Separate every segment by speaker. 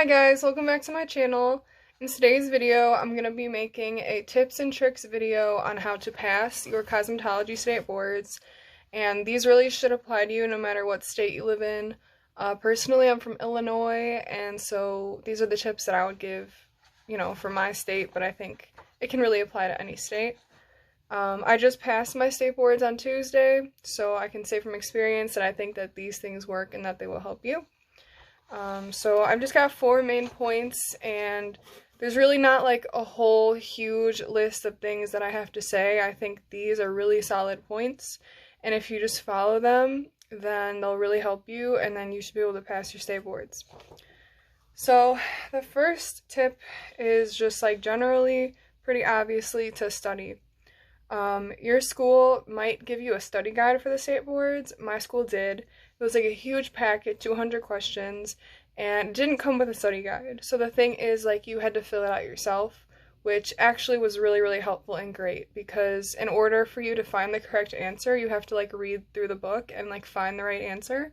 Speaker 1: Hi guys, welcome back to my channel. In today's video, I'm going to be making a tips and tricks video on how to pass your cosmetology state boards, and these really should apply to you no matter what state you live in. Personally, I'm from Illinois, and so these are the tips that I would give, for my state, but I think it can really apply to any state. I just passed my state boards on Tuesday, so I can say from experience that I think that these things work and that they will help you. So I've just got 4 main points, and there's really not like a whole huge list of things that I have to say. I think these are really solid points, and if you just follow them, then they'll really help you, and then you should be able to pass your state boards. So the first tip is just like generally, pretty obviously, to study. Your school might give you a study guide for the state boards. My school did. It was like a huge packet, 200 questions, and it didn't come with a study guide. So the thing is, like, you had to fill it out yourself, which actually was really, really helpful and great, because in order for you to find the correct answer, you have to, like, read through the book and, like, find the right answer.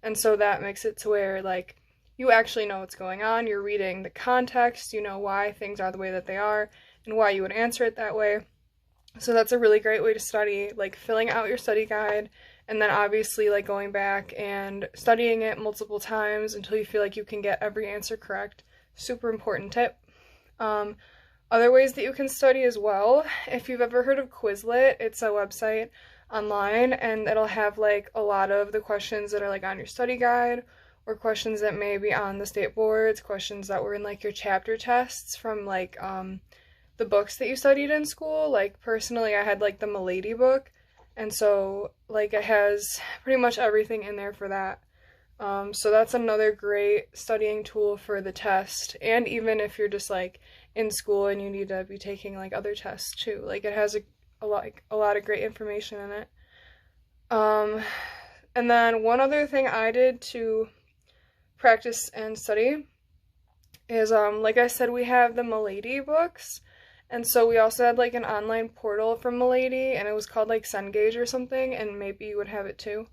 Speaker 1: And so that makes it to where, like, you actually know what's going on. You're reading the context, you know why things are the way that they are, and why you would answer it that way. So that's a really great way to study, like filling out your study guide, and then obviously like going back and studying it multiple times until you feel like you can get every answer correct. Super important tip. Other ways that you can study as well, if you've ever heard of Quizlet, it's a website online, and it'll have like a lot of the questions that are like on your study guide, or questions that may be on the state boards, questions that were in like your chapter tests from like the books that you studied in school. Like personally, I had like the Milady book, and so like it has pretty much everything in there for that. So that's another great studying tool for the test, and even if you're just like in school and you need to be taking like other tests too, like it has a lot of great information in it. And then one other thing I did to practice and study is like I said, we have the Milady books. And so we also had like an online portal from Milady, and it was called like Cengage or something, and maybe you would have it too.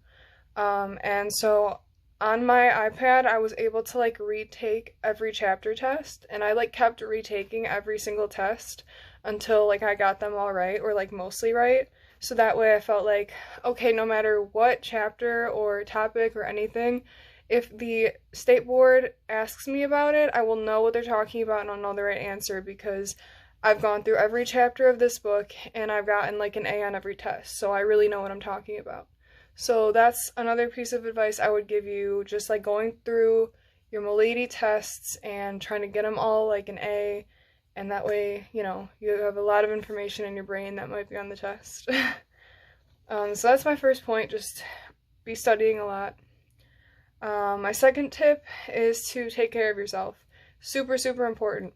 Speaker 1: And so on my iPad, I was able to like retake every chapter test, and I like kept retaking every single test until like I got them all right, or like mostly right. So that way I felt like, okay, no matter what chapter or topic or anything, if the state board asks me about it, I will know what they're talking about and I'll know the right answer, because I've gone through every chapter of this book and I've gotten like an A on every test, so I really know what I'm talking about. So that's another piece of advice I would give you, just like going through your Milady tests and trying to get them all like an A, and that way, you have a lot of information in your brain that might be on the test. So that's my first point, just be studying a lot. My second tip is to take care of yourself. Super, super important.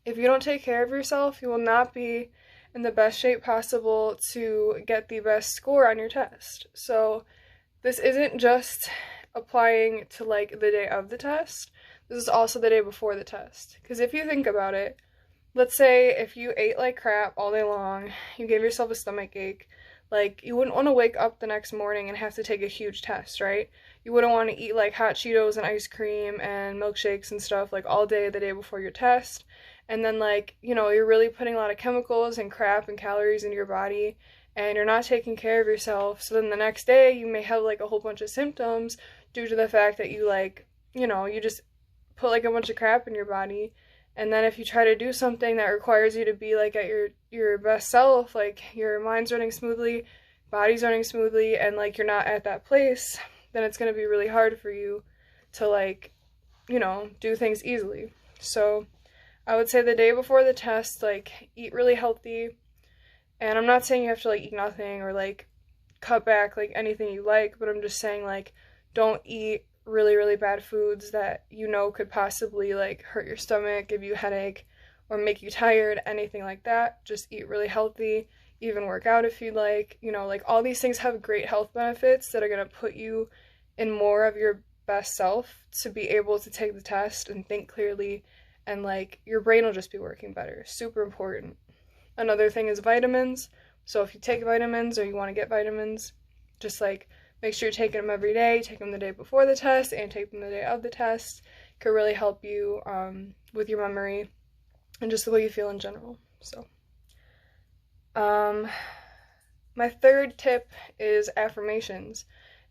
Speaker 1: If you don't take care of yourself, you will not be in the best shape possible to get the best score on your test. So this isn't just applying to like the day of the test, this is also the day before the test. Because if you think about it, let's say if you ate like crap all day long, you gave yourself a stomach ache, like you wouldn't want to wake up the next morning and have to take a huge test, right? You wouldn't want to eat like hot Cheetos and ice cream and milkshakes and stuff like all day the day before your test. And then like, you're really putting a lot of chemicals and crap and calories into your body, and you're not taking care of yourself. So then the next day you may have like a whole bunch of symptoms due to the fact that you like, you just put like a bunch of crap in your body. And then if you try to do something that requires you to be like at your best self, like your mind's running smoothly, body's running smoothly, and like you're not at that place, then it's going to be really hard for you to like, do things easily. So I would say the day before the test, like, eat really healthy, and I'm not saying you have to, like, eat nothing or, like, cut back, like, anything you like, but I'm just saying, like, don't eat really, really bad foods that could possibly, like, hurt your stomach, give you a headache, or make you tired, anything like that. Just eat really healthy, even work out if you'd like, like, all these things have great health benefits that are going to put you in more of your best self to be able to take the test and think clearly, and like your brain will just be working better. Super important. Another thing is vitamins. So if you take vitamins or you want to get vitamins, just like make sure you're taking them every day. Take them the day before the test and take them the day of the test, could really help you with your memory and just the way you feel in general. So, my third tip is affirmations.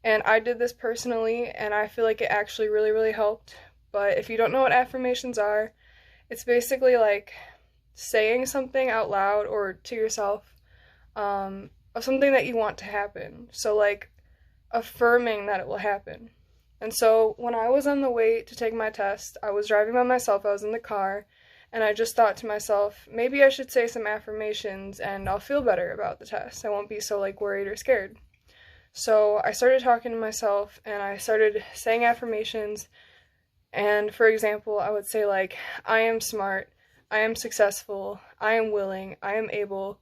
Speaker 1: And I did this personally, and I feel like it actually really, really helped. But if you don't know what affirmations are, it's basically like saying something out loud or to yourself of something that you want to happen. So, like, affirming that it will happen. And so, when I was on the way to take my test, I was driving by myself, I was in the car, and I just thought to myself, maybe I should say some affirmations and I'll feel better about the test. I won't be so, like, worried or scared. So I started talking to myself and I started saying affirmations. And for example, I would say, like, I am smart, I am successful, I am willing, I am able.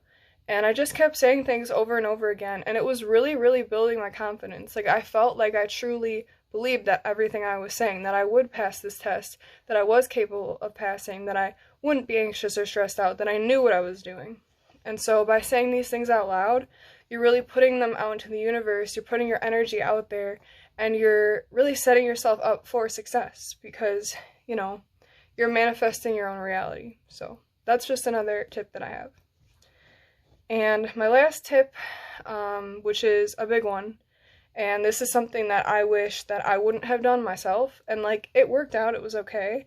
Speaker 1: And I just kept saying things over and over again. And it was really, really building my confidence. Like, I felt like I truly believed that everything I was saying, that I would pass this test, that I was capable of passing, that I wouldn't be anxious or stressed out, that I knew what I was doing. And so by saying these things out loud, you're really putting them out into the universe, you're putting your energy out there, and you're really setting yourself up for success because, you know, you're manifesting your own reality. So that's just another tip that I have. And my last tip, which is a big one, and this is something that I wish that I wouldn't have done myself, and like, it worked out, it was okay,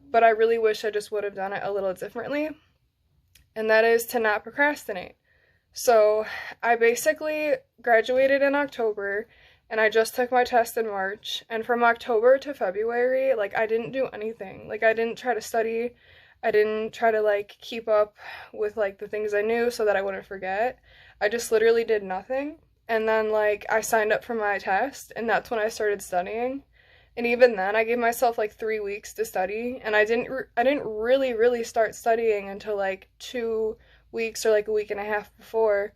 Speaker 1: but I really wish I just would have done it a little differently, and that is to not procrastinate. So I basically graduated in October, and I just took my test in March, and from October to February, like, I didn't do anything. Like, I didn't try to study, I didn't try to, like, keep up with, like, the things I knew so that I wouldn't forget. I just literally did nothing, and then, like, I signed up for my test, and that's when I started studying. And even then, I gave myself, like, 3 weeks to study, and I didn't really start studying until, like, 2 weeks or, like, a week and a half before.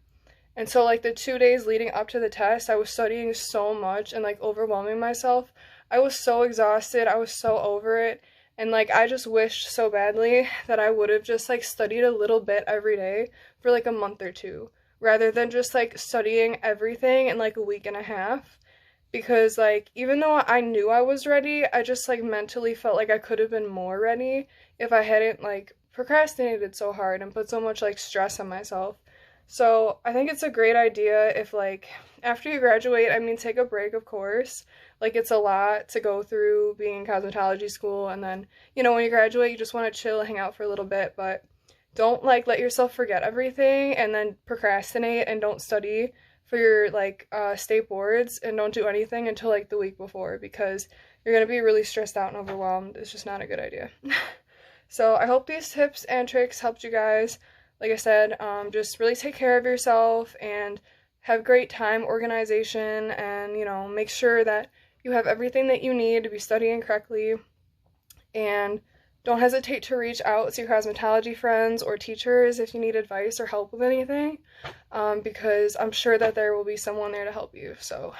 Speaker 1: And so, like, the 2 days leading up to the test, I was studying so much and, like, overwhelming myself. I was so exhausted, I was so over it, and, like, I just wished so badly that I would have just, like, studied a little bit every day for, like, a month or two, rather than just, like, studying everything in, like, a week and a half. Because, like, even though I knew I was ready, I just, like, mentally felt like I could have been more ready if I hadn't, like, procrastinated so hard and put so much, like, stress on myself. So I think it's a great idea if, like, after you graduate, I mean, take a break, of course. Like, it's a lot to go through being in cosmetology school, and then, you know, when you graduate, you just want to chill, hang out for a little bit, but don't, like, let yourself forget everything and then procrastinate and don't study for your, like, state boards, and don't do anything until, like, the week before, because you're going to be really stressed out and overwhelmed. It's just not a good idea. So I hope these tips and tricks helped you guys. Like I said, just really take care of yourself and have great time organization, and, you know, make sure that you have everything that you need to be studying correctly. And don't hesitate to reach out to your cosmetology friends or teachers if you need advice or help with anything, because I'm sure that there will be someone there to help you. So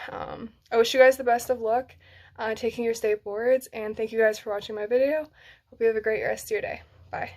Speaker 1: I wish you guys the best of luck taking your state boards, and thank you guys for watching my video. Hope you have a great rest of your day. Bye.